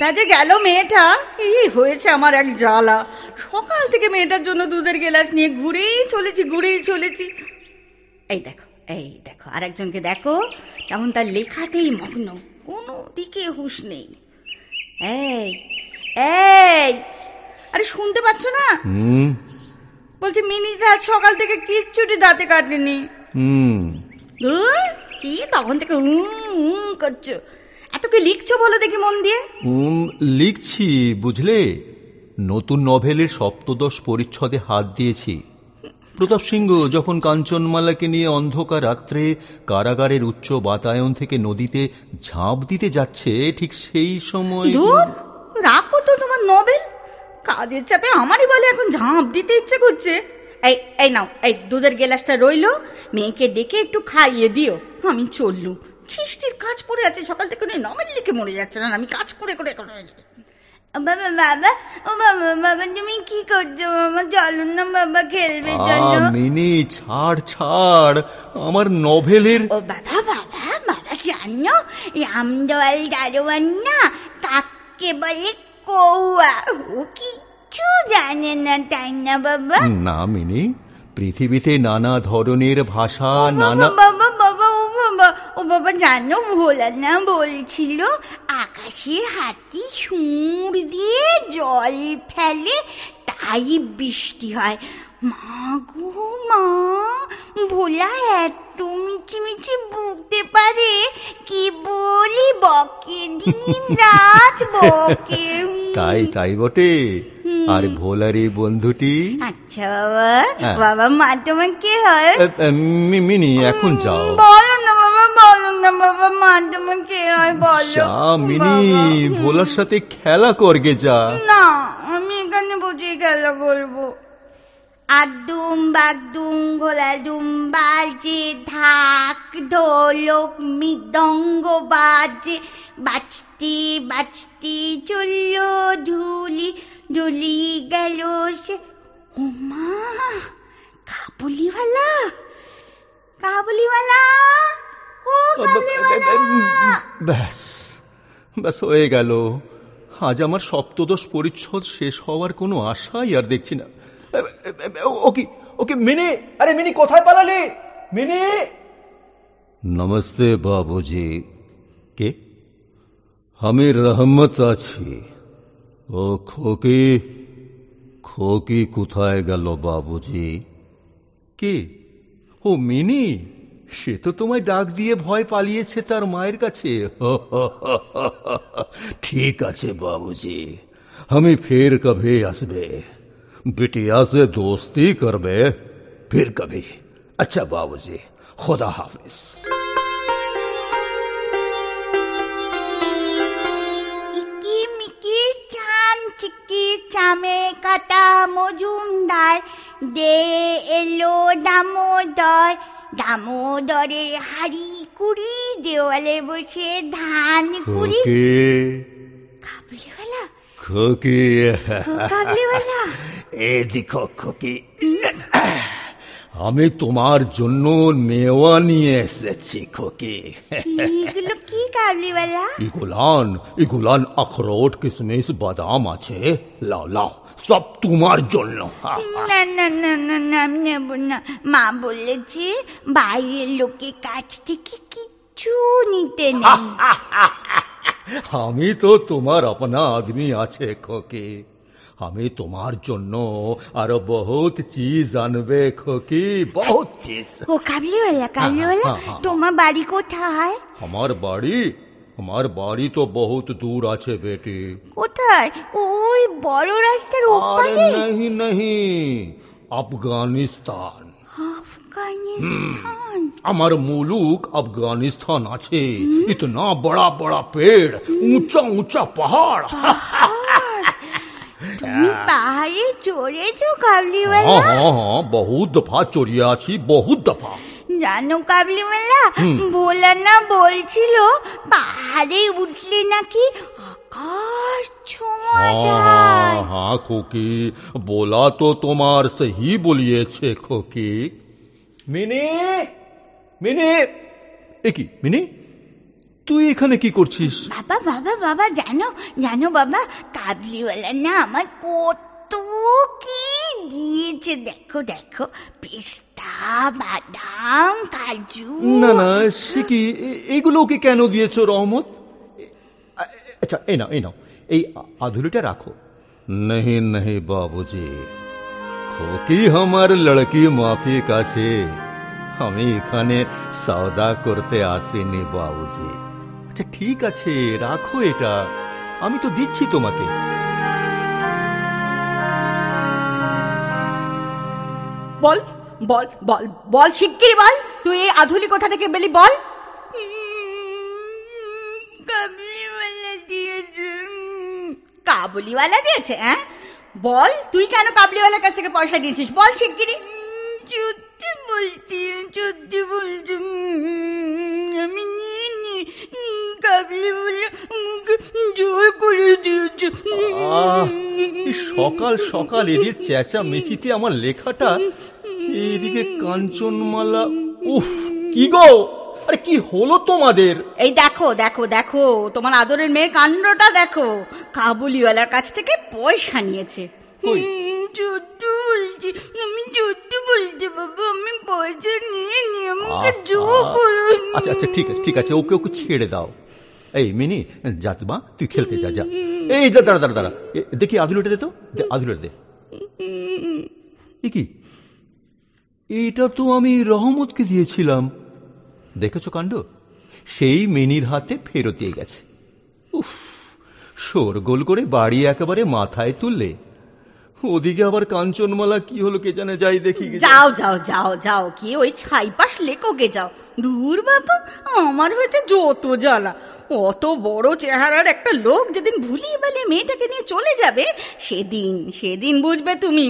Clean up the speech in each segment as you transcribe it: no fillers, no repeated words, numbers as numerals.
কোথায় যে গেল মেয়েটা? এই হয়েছে আমার এক জ্বালা। সকাল থেকে মেয়েটার জন্য দুধের গ্লাস নিয়ে ঘুরেই চলেছি। এই দেখো আরেকজনকে দেখো, কেমন তার লেখাতেই মগ্ন, কোনো দিকে হুঁশ নেই। এই এই আরে শুনতে পাচ্ছ না? বলছি মিনিটা সকাল থেকে কিচ্ছুটি দাঁতে কাটেনি। কি তখন থেকে করছো? এত কি লিখছো বলো দেখি মন দিয়ে। লিখছি বুঝলে, নতুন নভেলের সপ্তদশ পরিচ্ছদে হাত দিয়েছি। প্রতাপ সিংহ যখন কাঞ্চনমালাকে নিয়ে অন্ধকার রাত্রে কারাগারের উচ্চ বাতায়ন থেকে নদীতে ঝাঁপ দিতে যাচ্ছে, ঠিক সেই সময়। রাখো তো তোমার নভেল, কাজের চাপে আমারই বলে এখন ঝাঁপ দিতে ইচ্ছে করছে। এই নাও, এই দুধের গ্লাসটা রইলো, মেয়েকে ডেকে একটু খাইয়ে দিও। আমি চললুম, ছিষ্টির কাজ পড়ে আছে, সকাল থেকে নভেল লিখে মরে যাচ্ছে না, আমি কাজ করে বাবা তুমি কি করছো? বাবা চলো না বাবা, খেলবে চলো। মিনি ছাড় আমার নভেলের। ও বাবা জানো রামদয়াল দারোয়ান না কাকে বলে কৌয়া, ও কিচ্ছু জানে না তাই না বাবা? না মিনি, পৃথিবীতে নানা ধরনের ভাষা, নানা। ও বাবা জানো ভোলা না বলছিল আকাশে হাতি সুর দিয়ে জল ফেলে তাই বৃষ্টি হয়। মা গো মা, ভোলা এত মিচি বুঝতে পারে, কি বলি বকে, দিন রাত বকে। তাই বটে। আর ভোলার এই বন্ধুটি? আচ্ছা বাবা মা তোমার কে হয়? মিনি এখন যাও। বলো না বাবা মা তোমার কে হয় বলো। মিনি ভোলার সাথে খেলা করগে যা। না আমি এখানে বসে খেলা করবো। আদুম বাগদুম ঘোলাদুম বাজে, ঢাক ঢোলক মৃদঙ্গ বাজে, বাজতে চললো ঢুলি গেল সে। ওমা কাবুলিওয়ালা ও ব্যাস হয়ে গেল। আজ আমার সপ্তদশ পরিচ্ছদ শেষ হওয়ার কোনো আশাই আর দেখছি না। ওকে মিনি, আরে মিনি কোথায় পালালে? মিনি। নমস্তে বাবুজি। কে? আমি রহমত আছি। ও খোকি কোথায় গেল বাবুজি? কে? ও মিনি, সে তো তোমায় ডাক দিয়ে ভয় পালিয়েছে তার মায়ের কাছে। ঠিক আছে বাবুজি, আমি ফের কবে আসবে, बिटिया से दोस्ती करबे फिर कभी। अच्छा बाबूजी, खुदा हाफिज। इकी मिकी चाम चिकी चामे काटा মজুমদার দে এলো দামোদরের হাড়ি কুড়ি, দেওয়ালে বসে ধান কুড়ি। কাবুলিওয়ালা খোকি, কাবুলিওয়ালা এ দেখো খোকি, আমি তোমার জন্য মেওয়া নিয়ে এসেছি খোকি। এগুলো কি কাবুলিওয়ালা? ইগুলান আখরোট কিশমিশ বাদাম আছে, লাও সব তোমার জন্য। না নেব না, মা বলেছে বাইরের লোকের কাছ থেকে কিচ্ছু নিতে নেই। আমি তো তোমার আপনা আদমি আছে খোকি, আমি তোমার জন্য আরো বহুত চিজ আনবে খোকি, বহুত চিজ। ও কাবুলিওয়ালা তোমার বাড়ি কোথায়? আমার বাড়ি তো বহুত দূর আছে বেটি। কোথায়? ওই বড় রাস্তার ওপারে? नहीं, আফগানিস্তান। আমার মুলুক আফগানিস্তান আছে। ইতনা বড়া বড়া পেড়, ऊंचा पहाड़। তুমি পাহাড়ে চড়েছো কাবুলিওয়ালা? हाँ, बहुत दफा চড়িয়ে আছি, बहुत दफा। জানো কাবুলিওয়ালা, ভোলা না বলছিল পাহাড়ে উঠলে নাকি আকাশ ছোঁয়া যায়। हाँ खोकी, बोला तो তোমার सही বলিয়েছে खोकी। মিনি, মিনি তুই এখানে কি করছিস? বাবা বাবা বাবা, জানো জানো বাবা, কাবলিওয়ালা না আমার কত কি দিয়েছে, দেখো দেখো, পিস্তা, বাদাম, কাজু। না না, সে কি, এইগুলো ওকে কেন দিয়েছো রহমত? আচ্ছা, এই নাও এই নাও, এই আধুলিটা রাখো। नहीं नहीं বাবুজি, খোকি আমার লড়কি মাফিক আছে, আমি এখানে সওদা করতে আসিনি বাবুজি। আচ্ছা ঠিক আছে, রাখো এটা, আমি তো দিচ্ছি তোমাকে। বল বল বল বল, শিগগিরই বল, তুই এই আধুলি কোথা থেকে পেলি বল। কাবলিওয়ালা দিয়েছে। কাবুলিওয়ালা দিয়েছে? হ্যাঁ বল, তুই কেন কাবলিওয়ালার কাছ থেকে পয়সা দিয়েছিস, বল শিগগিরই। সত্যি বলছি, সত্যি বলছি, আমি নিইনি, কাবলিওয়ালা জোর করে দিয়েছে। এই সকাল সকাল এদের চেঁচা মেচিতে আমার লেখাটা, এদিকে কাঞ্চনমালা। উফ, কি গো, আরে কি হলো তোমাদের? এই দেখো দেখো দেখো, তোমার আদরের মেয়ের কাণ্ডটা দেখো, কাবুলিওয়ালার কাছ থেকে পয়সা নিয়েছে। সত্যি বলছি, আমি সত্যি বলছি বাবা, আমি পয়সা নিয়ে নিয়ে আমাকে জোর করে। আচ্ছা আচ্ছা ঠিক আছে ঠিক আছে, ওকে ওকে ছেড়ে দাও। এই মিনি, জাতমা তুই খেলতে যা, যা। এই দাঁড়া দাঁড়া দাঁড়া, দেখি আধুলিটা দে তো, আধুলিটা দে। এ কি, এটা তো আমি রহমতকে দিয়েছিলাম। দেখেছো কাণ্ড, সেই মিনির হাতে ফেরত দিয়ে গেছে। উফ, শোরগোল করে বাড়ি একেবারে মাথায় তুললে। ওদিকে আবার কাঞ্চনমালা কি হলো কে জানে, যাই দেখি। যাও যাও যাও যাও, কি ওই ছাইপাশ লেখোগে যাও। দূর বাবা, আমার হয়েছে যত জ্বালা। অত বড় চেহারার একটা লোক যেদিন ভুলিয়ে বালিয়ে মেয়েটাকে নিয়ে চলে যাবে, সেদিন বুঝবে তুমি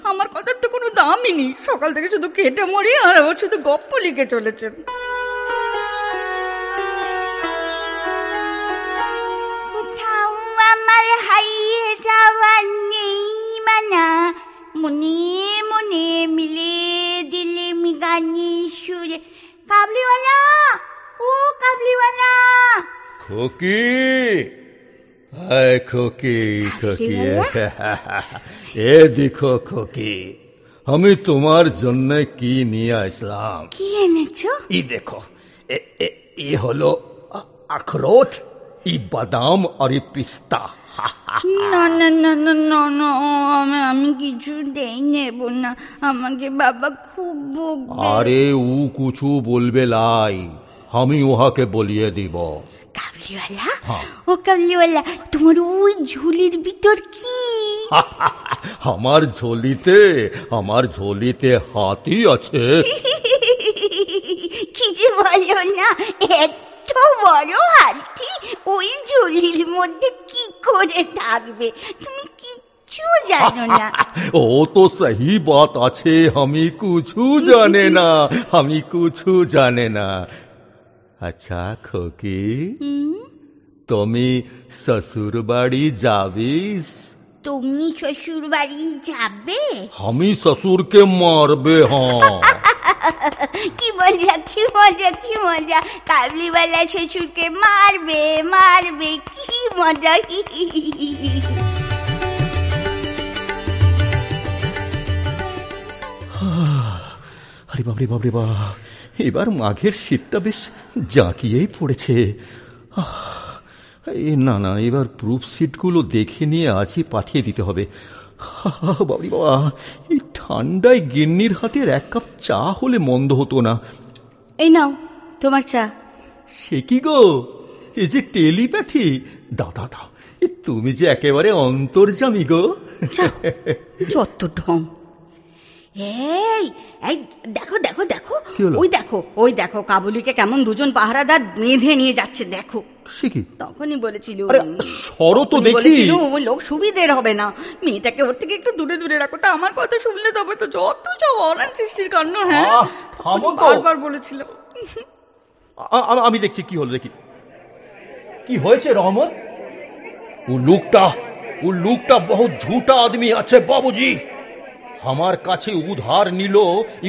আমার কথার তো কোনো দামই নেই। সকাল থেকে শুধু কেটে মরি, আর আবার শুধু গপ্প লিখে চলেছে। কোথাও আমার হারিয়ে যাওয়ার নেই মানা, মনে মনে মিলে দিলে গানি সুরে। কাবলিওয়ালা, ও কাবলিওয়ালা। খোকি, হায় খোকি, খোকি, এ দেখো খোকি, আমি তোমার জন্য কি নিয়ে আসলাম। কি এনেছো? এই দেখো, এ হলো আখরোট, এই বাদাম আর এই পিস্তা। না না না না না না, আমি কিছু দেই নেব না, আমাকে বাবা খুব বকবে। আরে ও কিছু বলবে লাই, আমি উহাকে বলিয়ে দিব। কাবলিওয়ালা, ও কাবলিওয়ালা, তোমার ওই ঝুলির ভিতর কি? আমার ঝোলিতে হাতি আছে। কি যে বলো না, এত বড় হাতি ওই ঝুলির মধ্যে কি করে থাকবে? তুমি কিচ্ছু জানো না। ও তো সহি বাত আছে, আমি কিছু জানে না। আচ্ছা খোকি, তুমি শ্বশুর বাড়ি যাবিস? তুমি শ্বশুর বাড়ি যাবে? আমি শ্বশুরকে মারবে। হ্যাঁ, কি মজা কি মজা কি মজা, কাবলিওয়ালা শ্বশুরকে মারবে মারবে, কি মজা। আরে বাবরে বাবরে বা, এবার মাঘের শীতটা বেশ জাঁকিয়েই পড়েছে। না না, এবার প্রুফশিটগুলো দেখে নিয়ে আজই পাঠিয়ে দিতে হবে। বাবরে বাবা, এই ঠান্ডায় গিন্নির হাতের এক কাপ চা হলে মন্দ হতো না। এই নাও তোমার চা। সে কি গো, এই যে টেলিপ্যাথি, দাও দাও দাও, তুমি যে একেবারে অন্তর্যামী গো। যত ঢং। এই এই দেখো দেখো দেখো, ওই দেখো কাবুলিকে কেমন দুজন পাহারাদার বেঁধে নিয়ে যাচ্ছে, দেখো। সে কি, তখনই বলেছিল সরো তো দেখি, ওই লোক সুবিধের হবে না, মেয়েটাকে ওর থেকে একটু দূরে দূরে রাখো। তা আমার কথা শুনলে তবে তো যত সব অনান সৃষ্টির কাণ্ড। হ্যাঁ, বারবার বলেছিল। আমি দেখছি কি হলো, দেখি কি হয়েছে। রহমত, ও লোকটা বহুত ঝুটা আদমি আছে বাবুজি। আমার কাছে উধার নিল,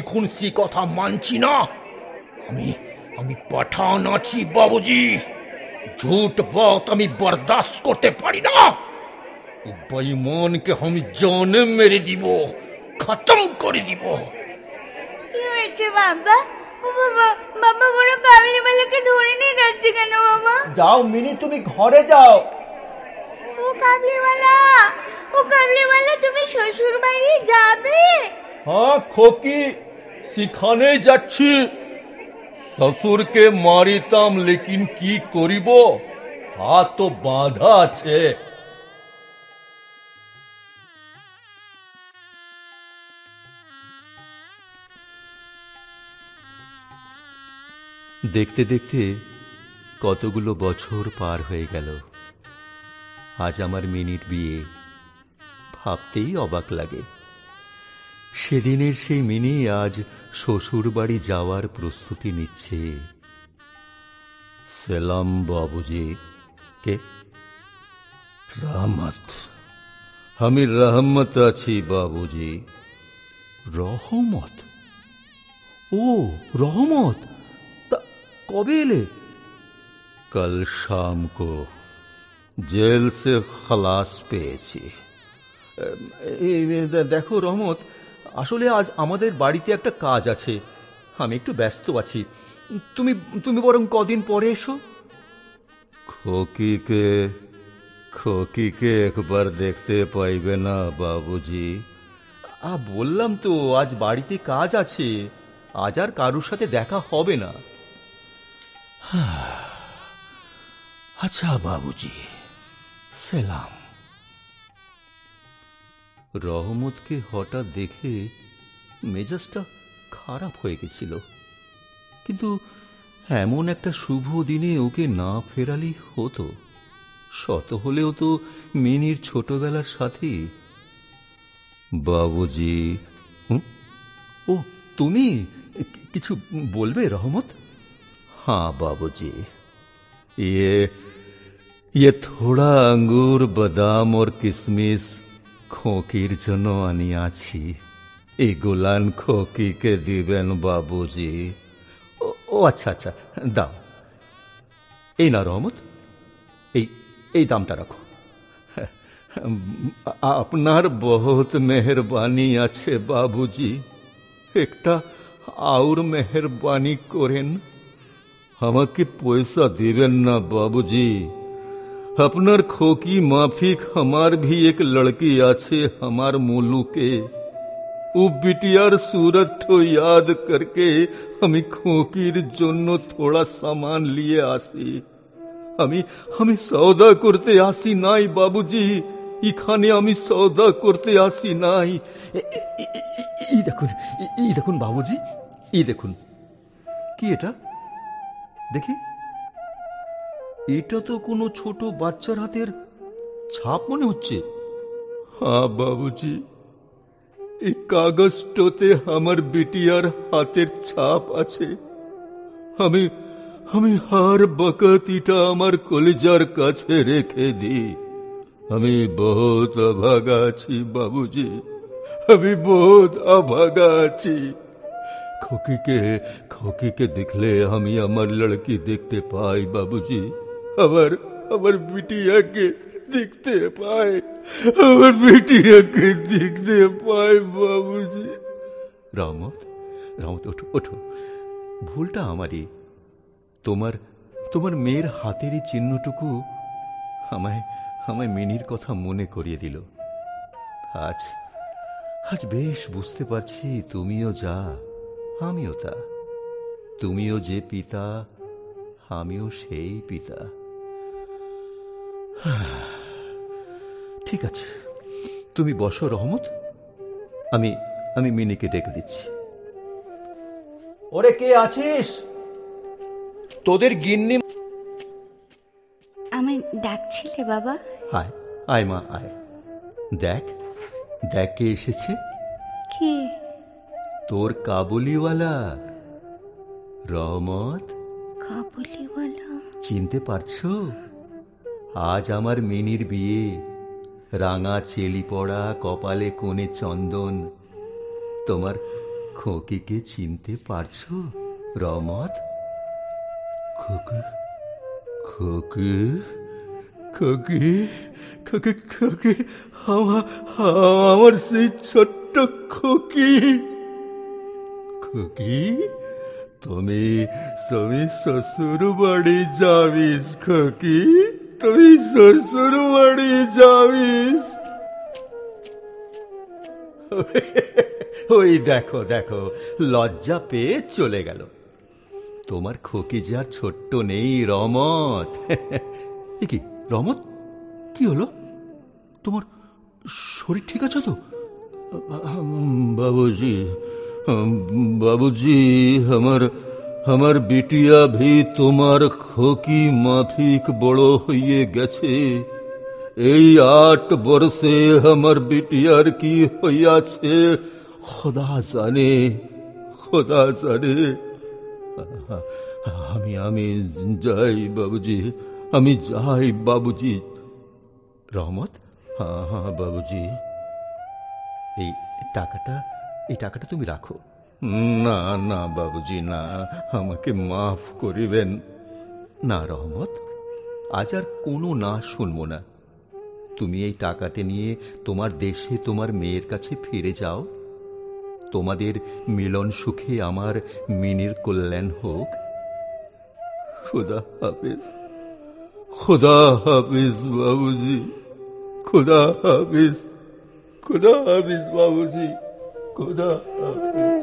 এখন সে কথা মানছি না। আমি পাঠান আছি বাবুজি। झूठ बात আমি বরদাস্ত করতে পারি না। বেঈমানকে আমি জানে মেরে দিব, খতম করে দিব। কি হয়েছে বাবা? ও বাবা, বাবা বড় কাবলিওয়ালাকে ধরে নিয়ে যাচ্ছে কেন বাবা? যাও মিনি, তুমি ঘরে যাও। ও কাবলিওয়ালা, ও কাবলিওয়ালা, তুমি শ্বশুর বাড়ি যাবে? হ্যাঁ খোকি, সেখানে যাচ্ছি। শ্বশুরকে মারিতাম, লেকিন কি করিব, হাত তো বাঁধা আছে। দেখতে দেখতে কতগুলো বছর পার হয়ে গেল। আজ আমার মিনির বিয়ে, ভাবতেই অবাক লাগে। সেদিনের সেই মিনি আজ শ্বশুর বাড়ি যাওয়ার প্রস্তুতি নিচ্ছে। সালাম বাবুজি। কে? রহমত। আমি রহমত আছি বাবুজি। রহমত? ও রহমত, তা কবে এলে? कल शाम को জেল সে খালাস পেয়েছি। দেখো রহমত, আসলে আজ আমাদের বাড়িতে একটা কাজ আছে, আমি একটু ব্যস্ত আছি। তুমি তুমি বরং কদিন পরে এসো। খোকিকে একবার দেখতে পাইবে না বাবুজি? বললাম তো আজ বাড়িতে কাজ আছে, আজ আর কারুর সাথে দেখা হবে না। আচ্ছা বাবুজি, সালাম। রহমতকে হঠাৎ দেখে মেজাজটা খারাপ হয়ে গেছিল, কিন্তু এমন একটা শুভ দিনে ওকে না ফেরালি হতো। শত হলেও তো মিনির ছোটবেলার সাথী। বাবুজি। ও তুমি কিছু বলবে রহমত? হ্যাঁ বাবুজি, ये थोड़ा अंगूर बादाम और किशमिश খোকির জন্য আনিয়াছি। এগুলান খোকিকে দিবেন বাবুজি। ও আচ্ছা আচ্ছা, দাও। এই না রহমত, এই এই দামটা রাখো। আপনার বহুত মেহরবানি আছে বাবুজি, একটা আউর মেহরবানি করেন। আমাকে পয়সা দিবেন না বাবুজি। আপনার खोकी माफिक हमार भी एक लड़की आछे, हमार मोलू के। ও বিটিয়ার सूरत तो याद करके আমি खोकीर জন্য थोड़ा सामान लिए আসি। আমি সওদা করতে আসি নাই বাবুজি, এখানে আমি সওদা করতে আসি নাই। এই দেখুন, এই দেখুন বাবুজি, এই দেখুন। কি এটা দেখি? এটা তো কোনো ছোট বাচ্চার হাতের ছাপ মনে হচ্ছে। হ্যাঁ বাবুজি, এই কাগজটাতে আমার বিটিয়ার হাতের ছাপ আছে। আমি হার বকত এটা আমার কলিজার কাছে রেখে দিই। আমি বহুত অভাগা আছি বাবুজি, আমি বহুত অভাগা আছি। খোকিকে দেখলে আমি আমার লড়কি দেখতে পাই বাবুজি। আমার বিটিয়াকে দেখতে পাই, আমার বিটিয়াকে দেখতে পাই বাবুজি। রহমত, ওঠো ওঠো, ভুলটা আমারই। তোমার মেয়ের হাতের এই চিহ্নটুকু আমায় মিনির কথা মনে করিয়ে দিল। আজ বেশ বুঝতে পারছি তুমিও যা, আমিও তা। তুমিও যে পিতা, আমিও সেই পিতা। ঠিক আছে, তুমি বসো রহমত, আমি মিনিকে ডেকে দিচ্ছি। ওরে কে আছিস? তোদের গিন্নি আমায় ডাকছিলে বাবা? আয় আয় মা আয়। দেখ দেখ কে এসেছে। কে? তোর কাবুলিওয়ালা রহমত। কাবুলিওয়ালা? চিনতে পারছো? আজ আমার মিনির বিয়ে, রাঙা চেলি পড়া, কপালে কোণে চন্দন। তোমার খোকিকে চিনতে পারছো রহমত? খোকি, খোকি, খোকি, খোকি, আমার সেই ছোট্ট খোকি। খোকি, তুমি তুমি শ্বশুর বাড়ি যাবিস খোকি, তুমি শ্বশুর বাড়ি যাবিস। ওই দেখো দেখো, লজ্জা পেয়ে চলে গেল। তোমার খোকি যে আর ছোট্ট নেই রমত। কি রমত, কি হলো? তোমার শরীর ঠিক আছে তো? বাবুজি, বাবুজি, আমার বিটিয়া ভি তোমার খোকি মাফিক বড় হইয়ে গেছে। এই 8 বর্ষে আমার বিটিয়ার কি হইয়াছে খোদা জানে, খোদা জানে। আমি যাই বাবুজি, আমি যাই বাবুজি। রহমত, হ্যাঁ বাবুজি, এই টাকাটা তুমি রাখো। না না বাবুজি, না, আমাকে মাফ করিবেন। না রহমত, আজ আর কোনো না শুনবো না। তুমি এই টাকাটা নিয়ে তোমার দেশে তোমার মেয়ের কাছে ফিরে যাও। তোমাদের মিলন সুখে আমার মিনির কল্যাণ হোক। খুদা হাফেজ, খুদা হাফেজ বাবুজি, খুদা হাফেজ, খুদা হাফেজ বাবুজি, খুদা হাফেজ।